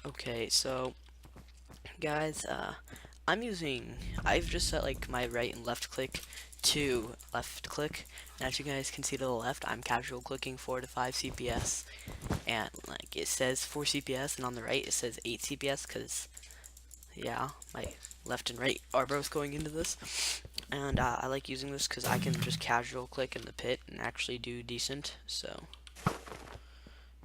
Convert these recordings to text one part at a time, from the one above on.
Okay, so guys, I've just set like my right and left click to left click, and as you guys can see to the left, I'm casual clicking 4 to 5 CPS, and like it says 4 CPS, and on the right it says 8 CPS, because yeah, my left and right are both going into this, and I like using this because I can just casual click in the pit and actually do decent, so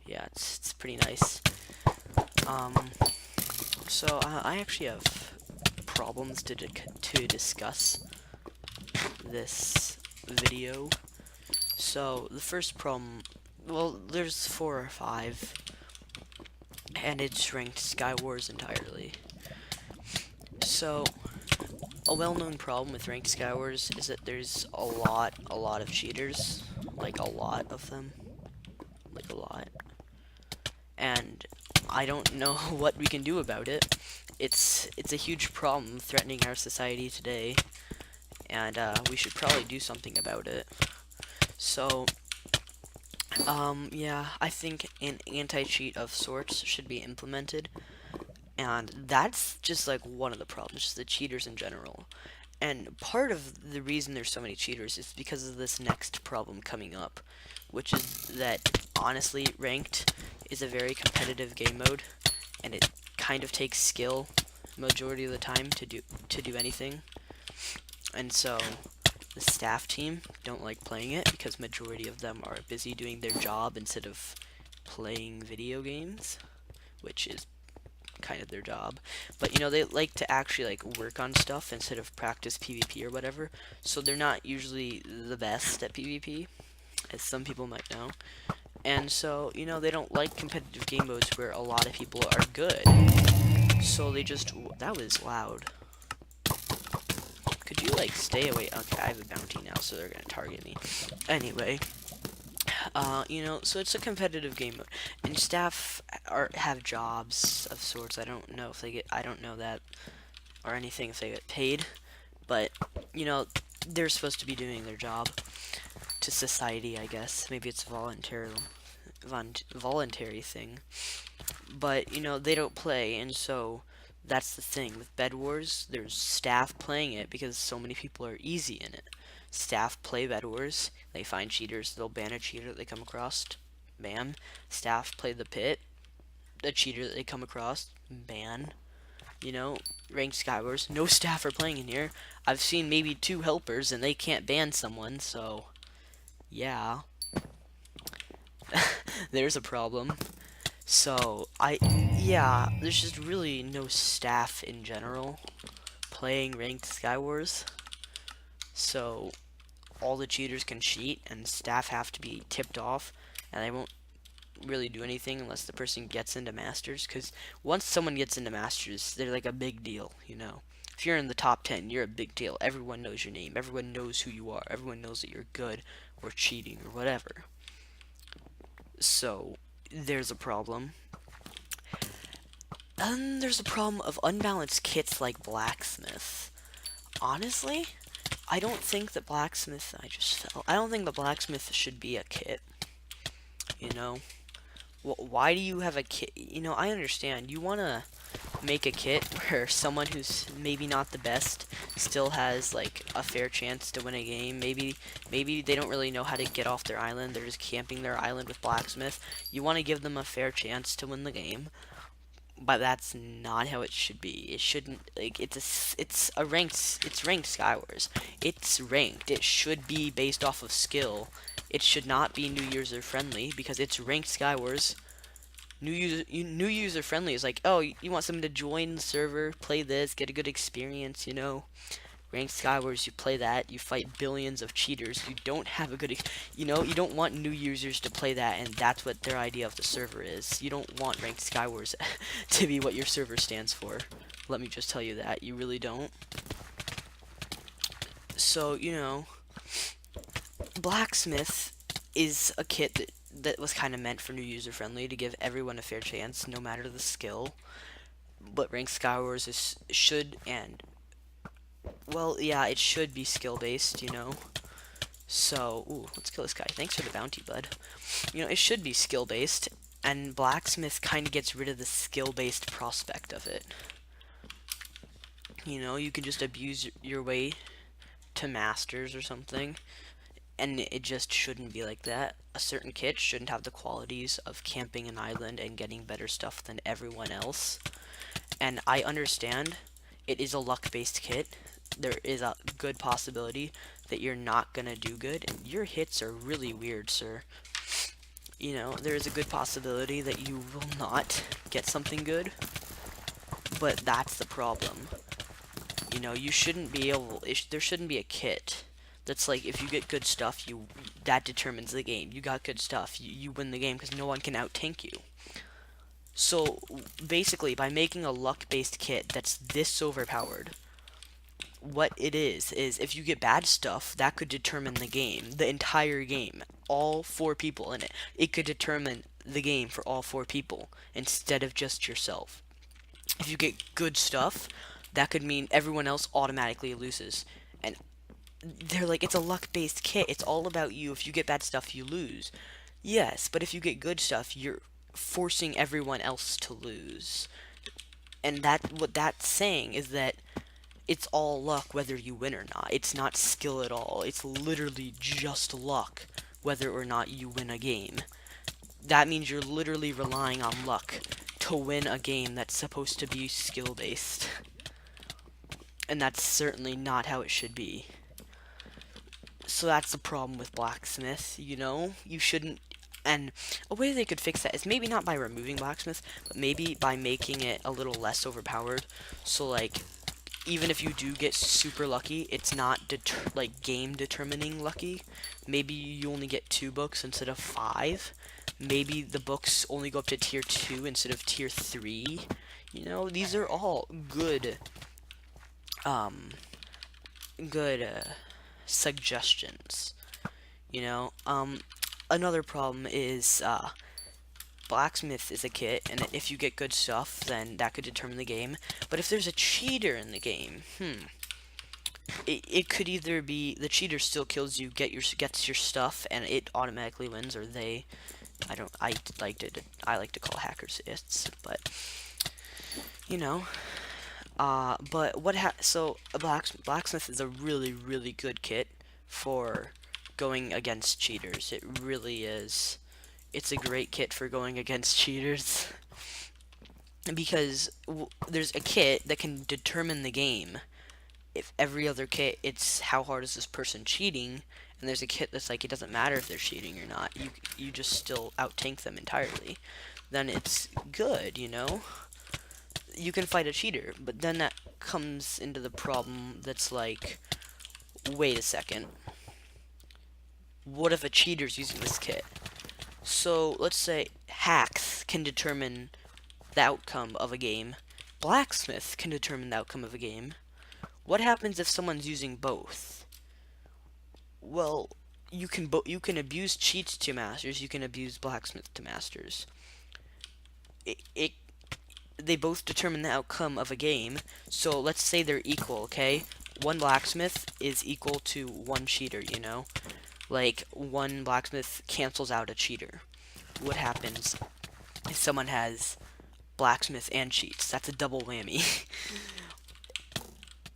yeah, it's pretty nice. Um, so I actually have problems to discuss this video. So the first problem, well, there's 4 or 5, and it's ranked Skywars entirely. So a well-known problem with ranked Skywars is that there's a lot of cheaters, like a lot of them, like a lot, and I don't know what we can do about it. It's a huge problem threatening our society today, and we should probably do something about it. So, yeah, I think an anti-cheat of sorts should be implemented, and that's just like one of the problems, just the cheaters in general. And part of the reason there's so many cheaters is because of this next problem coming up, which is that honestly, ranked is a very competitive game mode, and it kind of takes skill majority of the time to do anything. And so the staff team don't like playing it because majority of them are busy doing their job instead of playing video games, which is kind of their job. But you know, they like to actually like work on stuff instead of practice PvP or whatever. So they're not usually the best at PvP, as some people might know. And so, you know, they don't like competitive game modes where a lot of people are good. So they just that was loud. Could you like stay away? Okay, I have a bounty now, so they're gonna target me. Anyway, you know, so it's a competitive game mode, and staff have jobs of sorts. I don't know if they get. I don't know that or anything if they get paid, but you know, they're supposed to be doing their job to society, I guess. Maybe it's voluntary thing, but you know, they don't play, and so that's the thing with Bed Wars. There's staff playing it because so many people are easy in it. Staff play Bed Wars. They find cheaters. They'll ban a cheater that they come across. Ban. Staff play the pit. The cheater that they come across. Ban. You know, ranked Skywars. No staff are playing in here. I've seen maybe 2 helpers and they can't ban someone. So yeah, there's a problem. So yeah, there's just really no staff in general playing ranked Skywars. So all the cheaters can cheat, and staff have to be tipped off, and they won't really do anything unless the person gets into Masters, because once someone gets into Masters, they're like a big deal, you know. If you're in the top 10, you're a big deal. Everyone knows your name. Everyone knows who you are. Everyone knows that you're good or cheating or whatever. So, there's a problem. And there's a problem of unbalanced kits like Blacksmith. Honestly, I don't think that Blacksmith, I just fell. I don't think the Blacksmith should be a kit, you know? Why do you have a kit? You know, I understand. You want to make a kit where someone who's maybe not the best still has like a fair chance to win a game. Maybe they don't really know how to get off their island. They're just camping their island with Blacksmith. You want to give them a fair chance to win the game. But that's not how it should be. It shouldn't like it's ranked Skywars. It's ranked. It should be based off of skill. It should not be new user friendly because it's ranked Skywars. New user friendly is like, oh, you want someone to join the server, play this, get a good experience, you know. Ranked Skywars, you play that, you fight billions of cheaters. You don't have a good, you know, you don't want new users to play that, and that's what their idea of the server is. You don't want Ranked Skywars to be what your server stands for. Let me just tell you that. You really don't. So, you know, Blacksmith is a kit that was kind of meant for new user friendly to give everyone a fair chance, no matter the skill. But Ranked Skywars should and well, yeah, it should be skill based, you know. So, ooh, let's kill this guy. Thanks for the bounty, bud. You know, it should be skill based, And blacksmith kind of gets rid of the skill-based prospect of it. You know, you can just abuse your way to masters or something, and it just shouldn't be like that. A certain kit shouldn't have the qualities of camping an island and getting better stuff than everyone else. And I understand it is a luck-based kit. There is a good possibility that you're not gonna do good, and your hits are really weird, sir. You know, there is a good possibility that you will not get something good, but that's the problem. You know, you shouldn't be able, there shouldn't be a kit that's like, if you get good stuff, that determines the game. You got good stuff, you win the game because no one can out-tank you. So, basically, by making a luck-based kit that's this overpowered, what it is if you get bad stuff, that could determine the game, the entire game, all 4 people in it. It could determine the game for all 4 people instead of just yourself. If you get good stuff, that could mean everyone else automatically loses. And they're like, it's a luck-based kit. It's all about you. If you get bad stuff, you lose. Yes, but if you get good stuff, you're forcing everyone else to lose. And what that's saying is that it's all luck whether you win or not. It's not skill at all. It's literally just luck whether or not you win a game. That means you're literally relying on luck to win a game that's supposed to be skill-based. And that's certainly not how it should be. So that's the problem with blacksmith, you know? You shouldn't... And a way they could fix that is maybe not by removing blacksmith, but maybe by making it a little less overpowered. So, like, even if you do get super lucky, it's not like game determining lucky. Maybe you only get 2 books instead of 5. Maybe the books only go up to tier 2 instead of tier 3. You know, these are all good good suggestions. You know, another problem is blacksmith is a kit, and if you get good stuff, then that could determine the game. But if there's a cheater in the game, it could either be the cheater still kills you, gets your stuff, and it automatically wins, or they, I like to call hackers ists, but you know, but so a blacksmith is a really good kit for going against cheaters. It really is. It's a great kit for going against cheaters. Because there's a kit that can determine the game. If every other kit, it's how hard is this person cheating, and there's a kit that's like, it doesn't matter if they're cheating or not. You just still out-tank them entirely. Then it's good, you know? You can fight a cheater, but then that comes into the problem that's like, wait a second. What if a cheater's using this kit? So, let's say hacks can determine the outcome of a game. Blacksmith can determine the outcome of a game. What happens if someone's using both? Well, you can abuse cheats to masters, you can abuse blacksmith to masters. They both determine the outcome of a game. So let's say they're equal, okay? One blacksmith is equal to one cheater, you know? Like, one blacksmith cancels out a cheater. What happens if someone has blacksmith and cheats? That's a double whammy.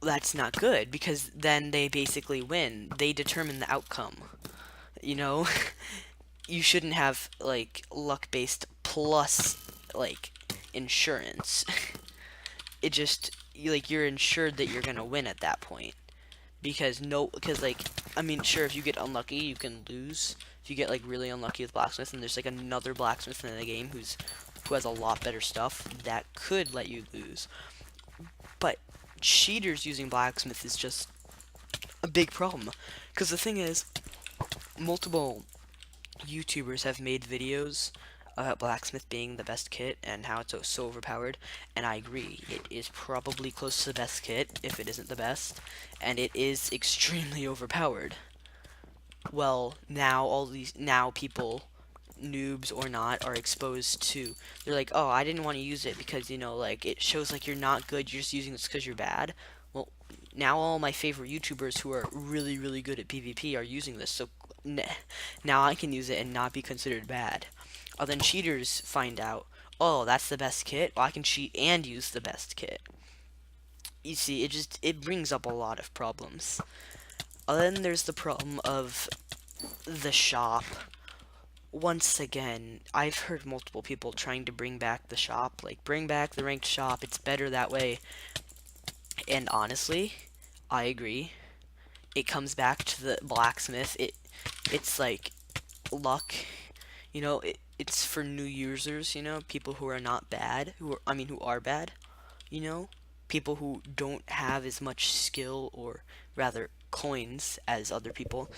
That's not good, because then they basically win. They determine the outcome. You know? You shouldn't have, like, luck-based plus, like, insurance. It just, like, you're insured that you're gonna win at that point. Because like, I mean, sure, if you get unlucky, you can lose. If you get, like, really unlucky with blacksmith, and there's, like, another blacksmith in the game who has a lot better stuff, that could let you lose. But cheaters using blacksmith is just a big problem. Because the thing is, multiple YouTubers have made videos about blacksmith being the best kit and how it's so overpowered, and I agree, it is probably close to the best kit, if it isn't the best, and it is extremely overpowered. Well, now people, noobs or not, are exposed to, they're like, oh, I didn't want to use it because, you know, like, it shows like you're not good, you're just using this because you're bad. Well, now all my favorite YouTubers who are really good at PvP are using this, so now I can use it and not be considered bad. Then cheaters find out, oh, that's the best kit. Well, I can cheat and use the best kit. You see, it brings up a lot of problems. Then there's the problem of the shop. Once again, I've heard multiple people trying to bring back the shop, like bring back the ranked shop. It's better that way. And honestly, I agree. It comes back to the blacksmith. It's like luck. It's for new users, people who are not bad, who are bad, people who don't have as much skill, or rather coins, as other people,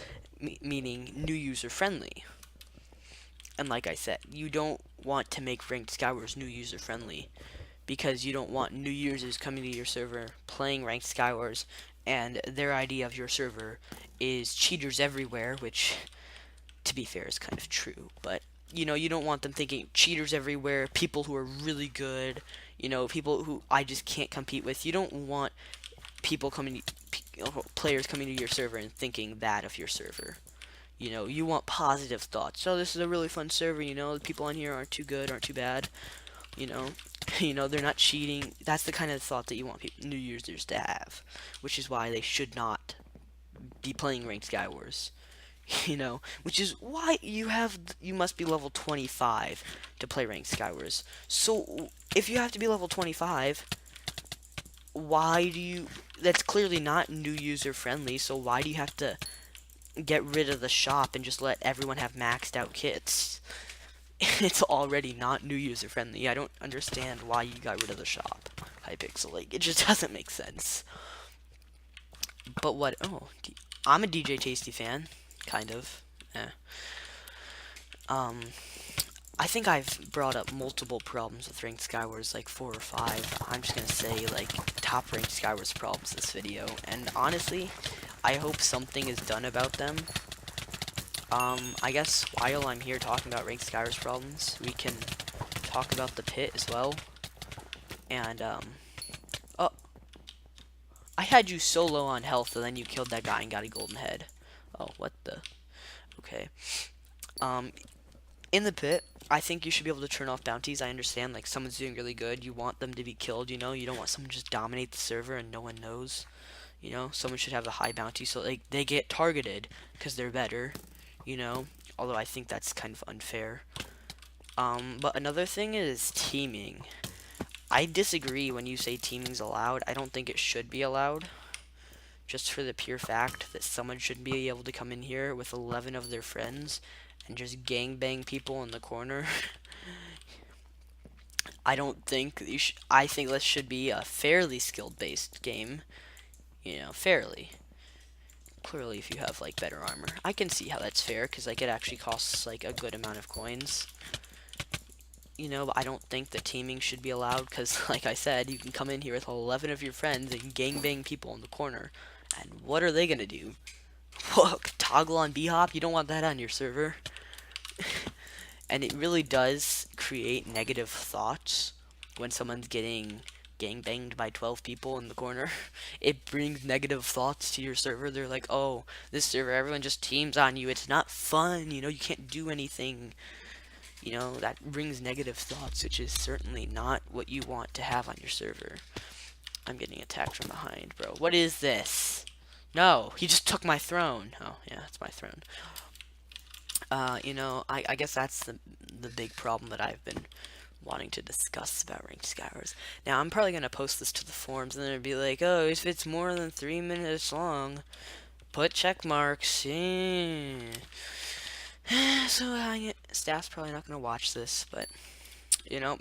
meaning new user friendly. And like I said, you don't want to make ranked skywars new user friendly, because you don't want new users coming to your server playing ranked skywars and their idea of your server is cheaters everywhere, which, to be fair, is kind of true. But you don't want them thinking cheaters everywhere, people who are really good, people who I just can't compete with. You don't want people players coming to your server and thinking that of your server. You want positive thoughts. So this is a really fun server, the people on here aren't too good, aren't too bad, you know. They're not cheating. That's the kind of thought that you want new users to have, which is why they should not be playing ranked skywars. Which is why you must be level 25 to play ranked skywars. So if you have to be level 25, why do you? That's clearly not new user friendly. So why do you have to get rid of the shop and just let everyone have maxed out kits? It's already not new user friendly. I don't understand why you got rid of the shop, Hypixel. Like, it just doesn't make sense. But what? Oh, I'm a DJ Tasty fan, kind of. I think I've brought up multiple problems with ranked skywars, like 4 or 5. I'm just gonna say, like, top ranked skywars problems this video, and honestly, I hope something is done about them. I guess while I'm here talking about ranked skywars problems, we can talk about the pit as well. And, oh, I had you so low on health, and then you killed that guy and got a golden head. Oh, what the? Okay. In the pit, I think you should be able to turn off bounties. I understand, like, someone's doing really good, you want them to be killed, you don't want someone to just dominate the server and no one knows. Someone should have a high bounty so, like, they get targeted because they're better, although I think that's kind of unfair. But another thing is teaming. I disagree when you say teaming's allowed. I don't think it should be allowed. Just for the pure fact that someone should be able to come in here with 11 of their friends and just gangbang people in the corner. I don't think I think this should be a fairly skill-based game. Fairly. Clearly, if you have, like, better armor. I can see how that's fair, because, like, it actually costs, like, a good amount of coins. But I don't think that teaming should be allowed, because, like I said, you can come in here with 11 of your friends and gangbang people in the corner. And what are they gonna do? Look, toggle on B-hop? You don't want that on your server. And it really does create negative thoughts when someone's getting gangbanged by 12 people in the corner. It brings negative thoughts to your server. They're like, oh, this server, everyone just teams on you. It's not fun, you can't do anything. That brings negative thoughts, which is certainly not what you want to have on your server. I'm getting attacked from behind, bro. What is this? No, he just took my throne. Oh, yeah, it's my throne. I guess that's the big problem that I've been wanting to discuss about ranked skywars. Now, I'm probably going to post this to the forums, and then it'd be like, oh, if it's more than 3 minutes long, put check marks. Yeah. So, staff's probably not going to watch this, but,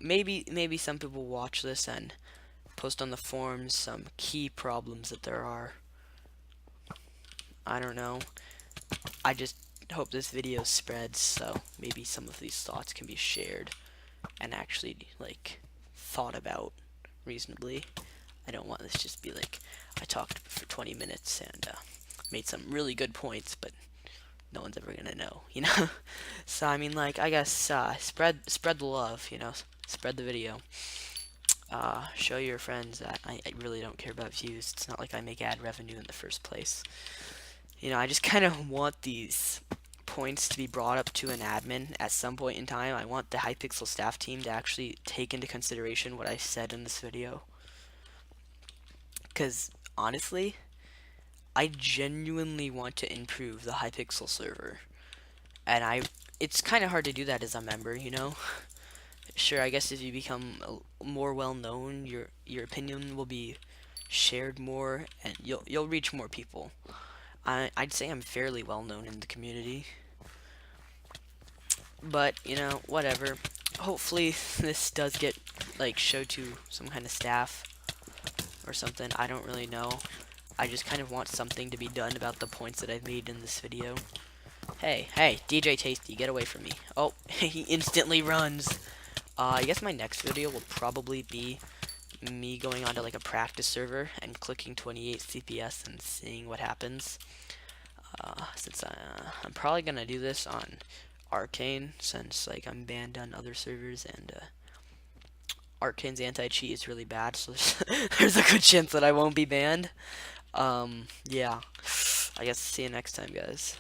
maybe some people watch this and post on the forums some key problems that there are. I don't know. I just hope this video spreads, so maybe some of these thoughts can be shared and actually, like, thought about reasonably. I don't want this just to be like, I talked for 20 minutes and made some really good points, but no one's ever gonna know, So, I mean, like, I guess, spread the love, spread the video. Show your friends that I really don't care about views. It's not like I make ad revenue in the first place. I just kind of want these points to be brought up to an admin at some point in time. I want the Hypixel staff team to actually take into consideration what I said in this video. Because, honestly, I genuinely want to improve the Hypixel server. And it's kind of hard to do that as a member, you know? Sure, I guess if you become more well known, your opinion will be shared more, and you'll reach more people. I'd say I'm fairly well known in the community, but you know, whatever. Hopefully, this does get like showed to some kind of staff or something. I don't really know. I just kind of want something to be done about the points that I've made in this video. Hey, hey, DJ Tasty, get away from me. Oh, he instantly runs. I guess my next video will probably be me going onto like a practice server and clicking 28 CPS and seeing what happens. Since I'm probably gonna do this on Arcane, since like I'm banned on other servers, and Arcane's anti-cheat is really bad, so there's a good chance that I won't be banned. Yeah. I guess see you next time, guys.